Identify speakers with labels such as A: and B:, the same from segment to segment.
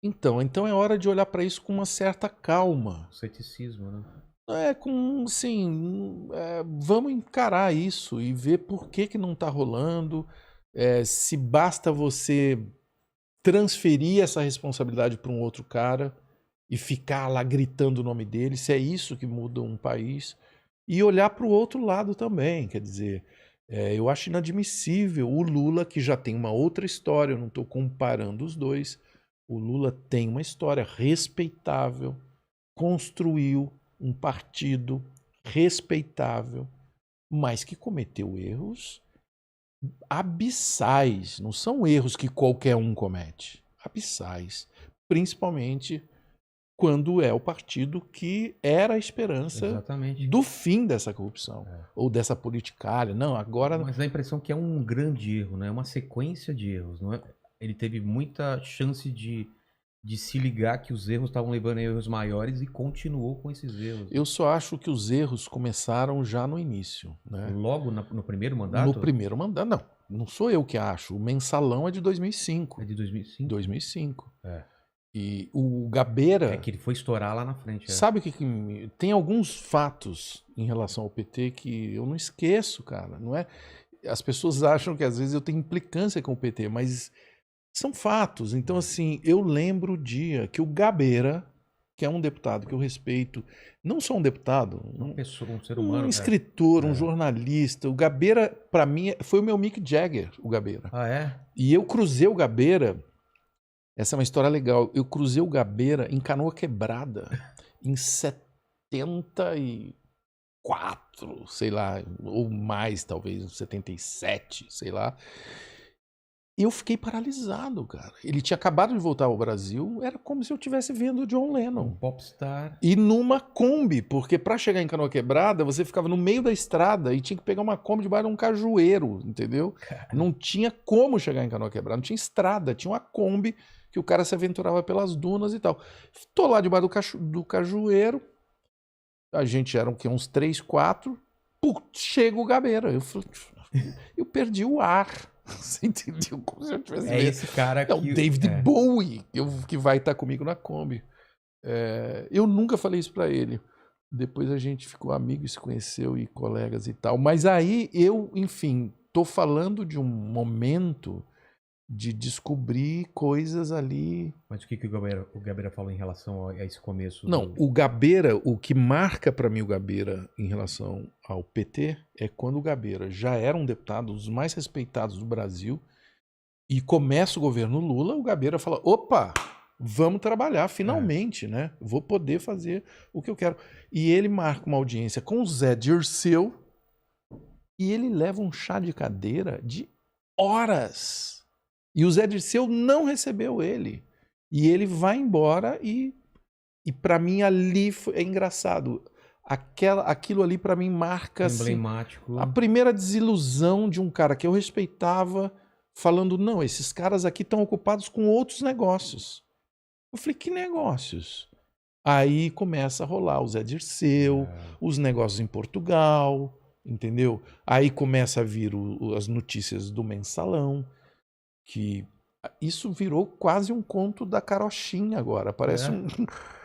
A: Então é hora de olhar para isso com uma certa calma.
B: Ceticismo, né?
A: Com, assim, vamos encarar isso e ver por que que não está rolando, se basta você transferir essa responsabilidade para um outro cara e ficar lá gritando o nome dele, se é isso que muda um país, e olhar para o outro lado também, quer dizer, eu acho inadmissível o Lula, que já tem uma outra história, eu não estou comparando os dois, o Lula tem uma história respeitável, construiu um partido respeitável, mas que cometeu erros abissais, não são erros que qualquer um comete, abissais, principalmente quando é o partido que era a esperança
B: Exatamente.
A: do fim dessa corrupção, ou dessa politicária. Não, agora
B: Mas dá a impressão que é um grande erro, né, é uma sequência de erros, não é, ele teve muita chance de se ligar que os erros estavam levando a erros maiores e continuou com esses erros.
A: eu só acho que os erros começaram já no início, né?
B: Logo no primeiro
A: No
B: mandato?
A: primeiro mandato, não sou eu que acho, o mensalão é de 2005.
B: É de 2005?
A: 2005.
B: É.
A: E o Gabeira...
B: É que ele foi estourar lá na frente.
A: Sabe o que tem alguns fatos em relação ao PT que eu não esqueço, cara. Não é? As pessoas acham que às vezes eu tenho implicância com o PT, mas são fatos. Então, assim, eu lembro o dia que o Gabeira, que é um deputado que eu respeito, não só um deputado,
B: Uma pessoa, um ser humano.
A: um escritor, um jornalista. O Gabeira, para mim, foi o meu Mick Jagger, o Gabeira.
B: Ah, é?
A: E eu cruzei o Gabeira. Essa é uma história legal. Eu cruzei o Gabeira em Canoa Quebrada em 74, sei lá, ou mais, talvez, 77, sei lá. Eu fiquei paralisado, cara. Ele tinha acabado de voltar ao Brasil, era como se eu estivesse vendo o John Lennon.
B: Um popstar.
A: E numa Kombi, porque para chegar em Canoa Quebrada, você ficava no meio da estrada e tinha que pegar uma Kombi debaixo de um cajueiro, entendeu? Não tinha como chegar em Canoa Quebrada, não tinha estrada, tinha uma Kombi que o cara se aventurava pelas dunas e tal. Tô lá debaixo do cajueiro, a gente era uns 3, 4, chega o Gabeira. Eu perdi o ar. Você entendeu? Como se eu tivesse vendo.
B: Esse cara
A: É o David Bowie que vai estar comigo na Kombi. Eu nunca falei isso pra ele. Depois a gente ficou amigo e se conheceu e colegas e tal. Mas aí eu, enfim, tô falando de um momento de descobrir coisas ali.
B: Mas o que o Gabeira falou em relação a esse começo?
A: Não, o Gabeira, o que marca para mim o Gabeira em relação ao PT é quando o Gabeira já era um deputado dos mais respeitados do Brasil e começa o governo Lula, o Gabeira fala, opa, vamos trabalhar finalmente, né? Vou poder fazer o que eu quero. E ele marca uma audiência com o Zé Dirceu e ele leva um chá de cadeira de horas. E o Zé Dirceu não recebeu ele. E ele vai embora e para mim ali é engraçado. Aquilo ali para mim marca
B: emblemático.
A: Assim, a primeira desilusão de um cara que eu respeitava, falando, não, esses caras aqui estão ocupados com outros negócios. Eu falei, que negócios? Aí começa a rolar o Zé Dirceu, os negócios em Portugal, entendeu? Aí começa a vir as notícias do mensalão, que isso virou quase um conto da carochinha agora. Parece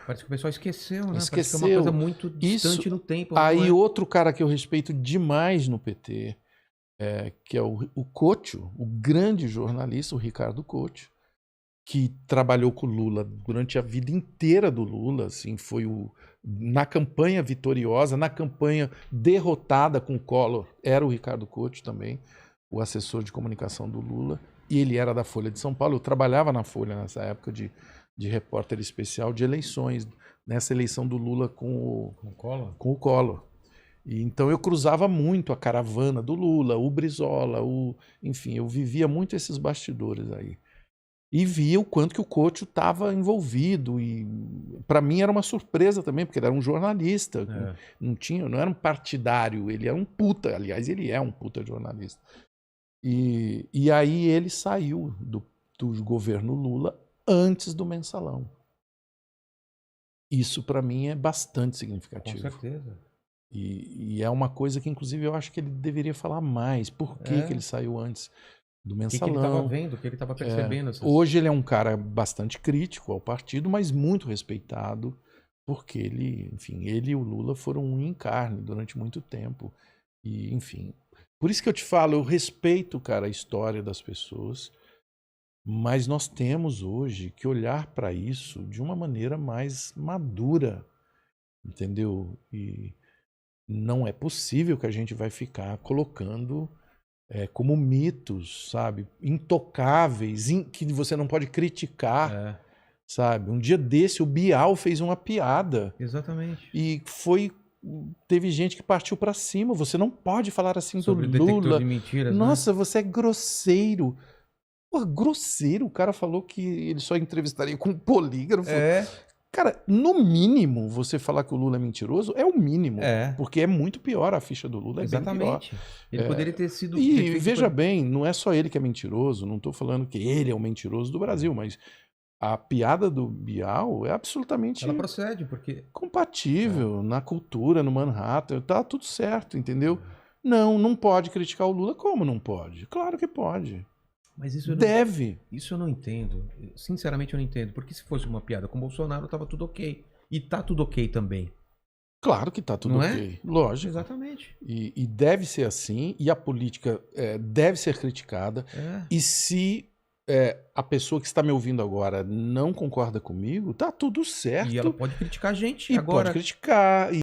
B: Parece que o pessoal esqueceu, né?
A: Esqueceu.
B: Parece que é uma coisa muito distante no tempo.
A: Aí outro cara que eu respeito demais no PT, que é o Couto, o grande jornalista, o Ricardo Couto, que trabalhou com o Lula durante a vida inteira do Lula, assim, foi na campanha vitoriosa, na campanha derrotada com o Collor, era o Ricardo Couto também, o assessor de comunicação do Lula, e ele era da Folha de São Paulo. Eu trabalhava na Folha nessa época de repórter especial de eleições, nessa eleição do Lula com o Collor. E então eu cruzava muito a caravana do Lula, o Brizola, enfim, eu vivia muito esses bastidores aí. E via o quanto que o Couto estava envolvido, e para mim era uma surpresa também, porque ele era um jornalista, não era um partidário, ele era um puta, aliás, ele é um puta jornalista. E aí ele saiu do governo Lula antes do mensalão. Isso para mim é bastante significativo.
B: Com certeza.
A: E é uma coisa que, inclusive, eu acho que ele deveria falar mais. Por que ele saiu antes? do
B: O que que ele estava
A: mensalão.
B: vendo, o que ele estava percebendo.
A: Hoje ele é um cara bastante crítico ao partido, mas muito respeitado, porque ele, enfim, ele e o Lula foram um em carne durante muito tempo. E, enfim, por isso que eu te falo, eu respeito, cara, a história das pessoas, mas nós temos hoje que olhar para isso de uma maneira mais madura, entendeu? E não é possível que a gente vai ficar colocando como mitos, sabe? Intocáveis, que você não pode criticar, sabe? Um dia desse o Bial fez uma piada
B: Exatamente.
A: e teve gente que partiu para cima. Você não pode falar assim
B: Sobre o
A: do
B: detector
A: Lula.
B: de mentiras,
A: Nossa,
B: né?
A: você é grosseiro. Pô, grosseiro. O cara falou que ele só entrevistaria com um polígrafo. Cara, no mínimo, você falar que o Lula é mentiroso é o mínimo. Porque é muito pior, a ficha do Lula é bem pior.
B: Exatamente. Ele poderia ter sido...
A: E veja bem, não é só ele que é mentiroso, não estou falando que ele é o mentiroso do Brasil, mas a piada do Bial é absolutamente
B: Ela procede, porque...
A: compatível na cultura, no Manhattan, tá tudo certo, entendeu? Não pode criticar o Lula. Como não pode? Claro que pode.
B: Mas isso
A: deve.
B: Isso eu não entendo. Sinceramente, eu não entendo. Porque se fosse uma piada com o Bolsonaro, tava tudo ok. E tá tudo ok também.
A: Claro que tá tudo ok. Lógico.
B: Exatamente.
A: E deve ser assim. E a política deve ser criticada. E se a pessoa que está me ouvindo agora não concorda comigo, tá tudo certo.
B: E ela pode criticar a gente
A: e
B: agora.
A: pode criticar.